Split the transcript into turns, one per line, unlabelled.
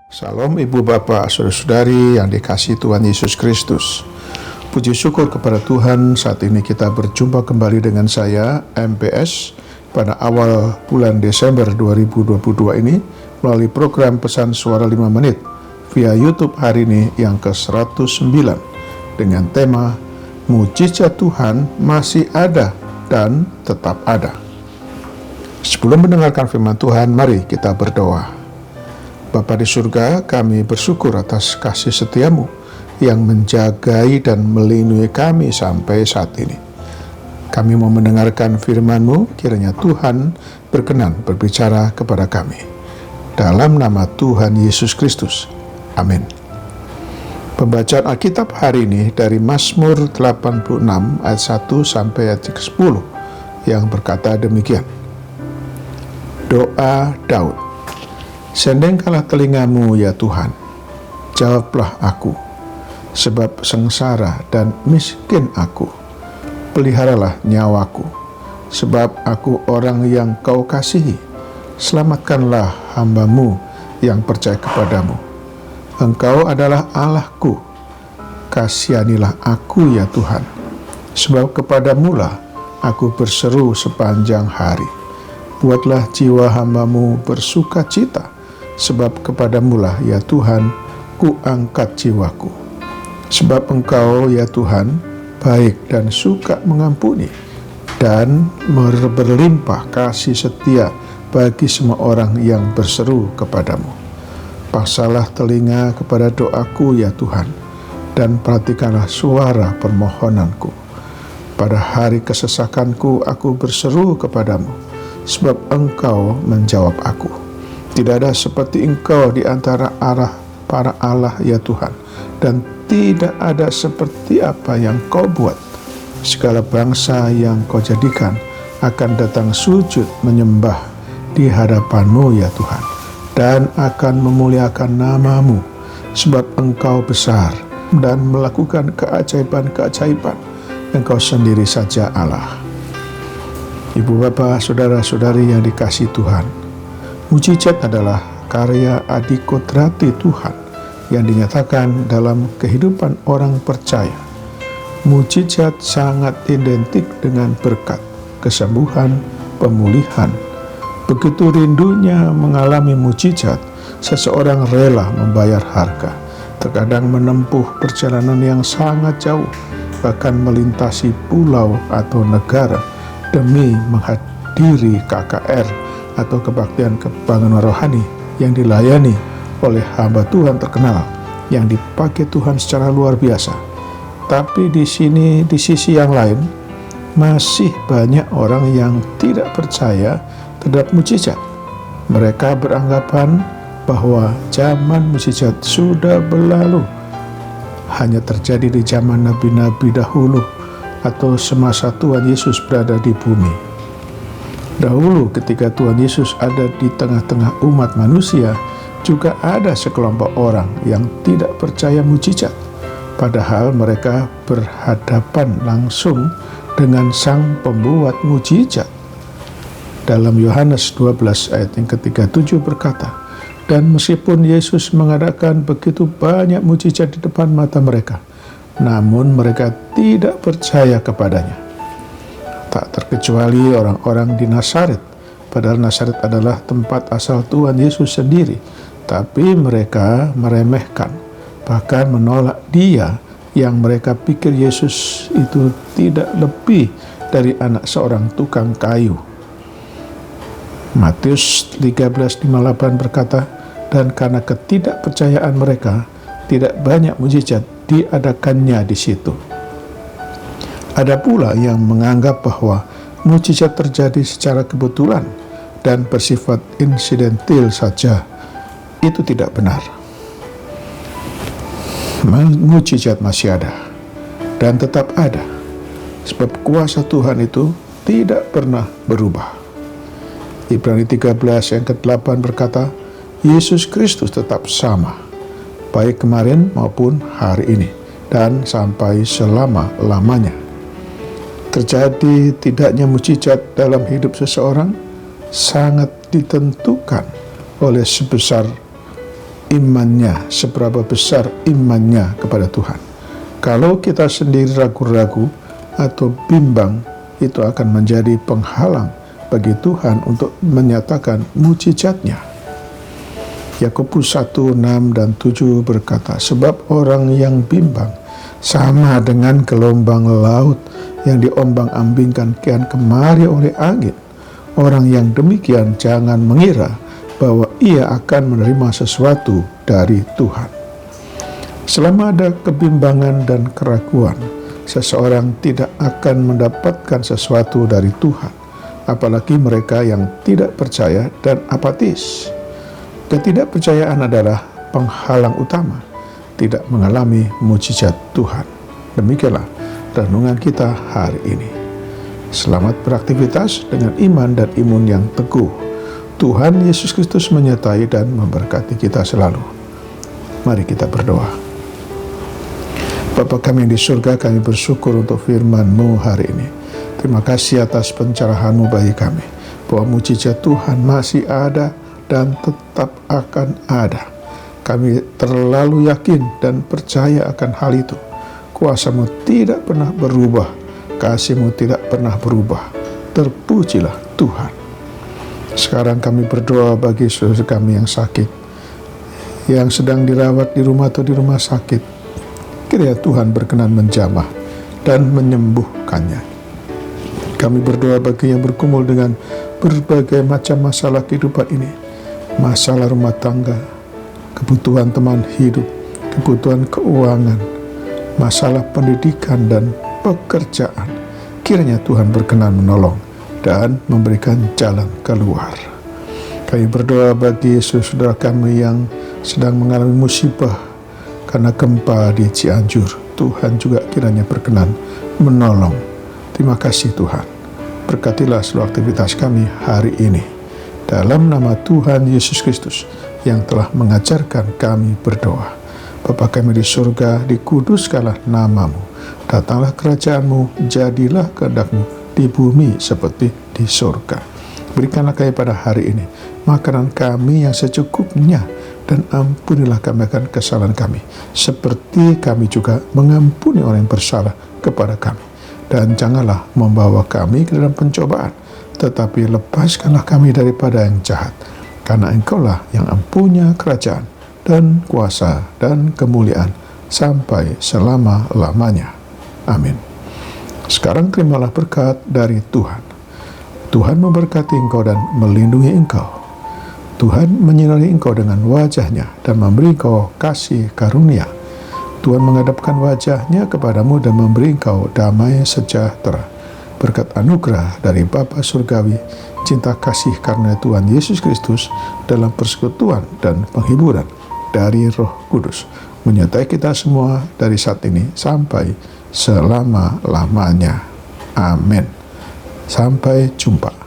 Salam Ibu Bapak, Saudara-saudari yang dikasihi Tuhan Yesus Kristus. Puji syukur kepada Tuhan, saat ini kita berjumpa kembali dengan saya, MPS, pada awal bulan Desember 2022 ini melalui program Pesan Suara 5 Menit via YouTube hari ini yang ke-109 dengan tema Mujizat Tuhan masih ada dan tetap ada. Sebelum mendengarkan firman Tuhan, mari kita berdoa. Bapa di surga, kami bersyukur atas kasih setiamu yang menjagai dan melindungi kami sampai saat ini. Kami mau mendengarkan firman-Mu, kiranya Tuhan berkenan berbicara kepada kami. Dalam nama Tuhan Yesus Kristus. Amin. Pembacaan Alkitab hari ini dari Mazmur 86 ayat 1 sampai ayat 10 yang berkata demikian. Doa Daud. Sendengkalah telingamu ya Tuhan, jawablah aku, sebab sengsara dan miskin aku. Peliharalah nyawaku, sebab aku orang yang kau kasihi. Selamatkanlah hamba-Mu yang percaya kepadamu. Engkau adalah Allahku, kasihanilah aku ya Tuhan, sebab kepadamu-lah aku berseru sepanjang hari. Buatlah jiwa hamba-Mu bersuka cita, sebab kepadamu-lah ya Tuhan, ku angkat jiwaku. Sebab Engkau ya Tuhan, baik dan suka mengampuni, dan berlimpah kasih setia bagi semua orang yang berseru kepadamu. Pasanglah telinga kepada doaku ya Tuhan, dan perhatikanlah suara permohonanku. Pada hari kesesakanku aku berseru kepadamu, sebab Engkau menjawab aku. Tidak ada seperti Engkau di antara para Allah ya Tuhan, dan tidak ada seperti apa yang Kau buat. Segala bangsa yang Kau jadikan akan datang sujud menyembah di hadapan-Mu ya Tuhan, dan akan memuliakan nama-Mu, sebab Engkau besar dan melakukan keajaiban-keajaiban. Engkau sendiri saja Allah. Ibu Bapak, Saudara-saudari yang dikasihi Tuhan, mujizat adalah karya adikodrati Tuhan yang dinyatakan dalam kehidupan orang percaya. Mujizat sangat identik dengan berkat, kesembuhan, pemulihan. Begitu rindunya mengalami mujizat, seseorang rela membayar harga, terkadang menempuh perjalanan yang sangat jauh, bahkan melintasi pulau atau negara demi menghadiri KKR atau kebaktian kebangunan rohani yang dilayani oleh hamba Tuhan terkenal yang dipakai Tuhan secara luar biasa. Tapi di sisi yang lain masih banyak orang yang tidak percaya terhadap mujizat. Mereka beranggapan bahwa zaman mujizat sudah berlalu, hanya terjadi di zaman nabi-nabi dahulu atau semasa Tuhan Yesus berada di bumi. Dahulu ketika Tuhan Yesus ada di tengah-tengah umat manusia, juga ada sekelompok orang yang tidak percaya mujizat, padahal mereka berhadapan langsung dengan Sang Pembuat mujizat. Dalam Yohanes 12 ayat yang ke-37 berkata, dan meskipun Yesus mengadakan begitu banyak mujizat di depan mata mereka, namun mereka tidak percaya kepadanya. Tak terkecuali orang-orang di Nazaret, padahal Nazaret adalah tempat asal Tuhan Yesus sendiri, tapi mereka meremehkan, bahkan menolak Dia yang mereka pikir Yesus itu tidak lebih dari anak seorang tukang kayu. Matius 13:58 berkata, dan karena ketidakpercayaan mereka, tidak banyak mujizat diadakannya di situ. Ada pula yang menganggap bahwa mujizat terjadi secara kebetulan dan bersifat insidentil saja. Itu tidak benar. Mujizat masih ada dan tetap ada, sebab kuasa Tuhan itu tidak pernah berubah. Ibrani 13 yang ke-8 berkata, Yesus Kristus tetap sama, baik kemarin maupun hari ini, dan sampai selama-lamanya. Terjadi tidaknya mujizat dalam hidup seseorang sangat ditentukan oleh sebesar imannya, seberapa besar imannya kepada Tuhan. Kalau kita sendiri ragu-ragu atau bimbang, itu akan menjadi penghalang bagi Tuhan untuk menyatakan mujizatnya. Yakobus 1:6 dan 7 berkata, sebab orang yang bimbang sama dengan gelombang laut yang diombang-ambingkan kian kemari oleh angin. Orang yang demikian jangan mengira bahwa ia akan menerima sesuatu dari Tuhan. Selama ada kebimbangan dan keraguan, seseorang tidak akan mendapatkan sesuatu dari Tuhan, apalagi mereka yang tidak percaya dan apatis. Ketidakpercayaan adalah penghalang utama tidak mengalami mujizat Tuhan. Demikianlah renungan kita hari ini. Selamat beraktivitas dengan iman dan imun yang teguh. Tuhan Yesus Kristus menyertai dan memberkati kita selalu. Mari kita berdoa. Bapa kami yang di surga, kami bersyukur untuk firman-Mu hari ini. Terima kasih atas pencerahan-Mu bagi kami, bahwa mujizat Tuhan masih ada dan tetap akan ada. Kami terlalu yakin dan percaya akan hal itu. Kuasa-Mu tidak pernah berubah, kasih-Mu tidak pernah berubah. Terpujilah Tuhan. Sekarang kami berdoa bagi saudara kami yang sakit, yang sedang dirawat di rumah atau di rumah sakit. Kiranya Tuhan berkenan menjamah dan menyembuhkannya. Kami berdoa bagi yang bergumul dengan berbagai macam masalah kehidupan ini, masalah rumah tangga, kebutuhan teman hidup, kebutuhan keuangan, masalah pendidikan dan pekerjaan. Kiranya Tuhan berkenan menolong dan memberikan jalan keluar. Kami berdoa bagi saudara kami yang sedang mengalami musibah karena gempa di Cianjur. Tuhan juga kiranya berkenan menolong. Terima kasih Tuhan. Berkatilah seluruh aktivitas kami hari ini. Dalam nama Tuhan Yesus Kristus yang telah mengajarkan kami berdoa. Bapa kami di surga, dikuduskanlah nama-Mu. Datanglah kerajaan-Mu, jadilah kehendak-Mu di bumi seperti di surga. Berikanlah kami pada hari ini makanan kami yang secukupnya, dan ampunilah kami akan kesalahan kami, seperti kami juga mengampuni orang yang bersalah kepada kami. Dan janganlah membawa kami ke dalam pencobaan, tetapi lepaskanlah kami daripada yang jahat. Karena Engkaulah yang mempunyai kerajaan dan kuasa dan kemuliaan sampai selama-lamanya. Amin. Sekarang terimalah berkat dari Tuhan. Tuhan memberkati engkau dan melindungi engkau. Tuhan menyinari engkau dengan wajah-Nya dan memberi engkau kasih karunia. Tuhan menghadapkan wajah-Nya kepadamu dan memberi engkau damai sejahtera. Berkat anugerah dari Bapa Surgawi, cinta kasih karena Tuhan Yesus Kristus dalam persekutuan dan penghiburan dari Roh Kudus menyertai kita semua dari saat ini sampai selama-lamanya. Amin. Sampai jumpa.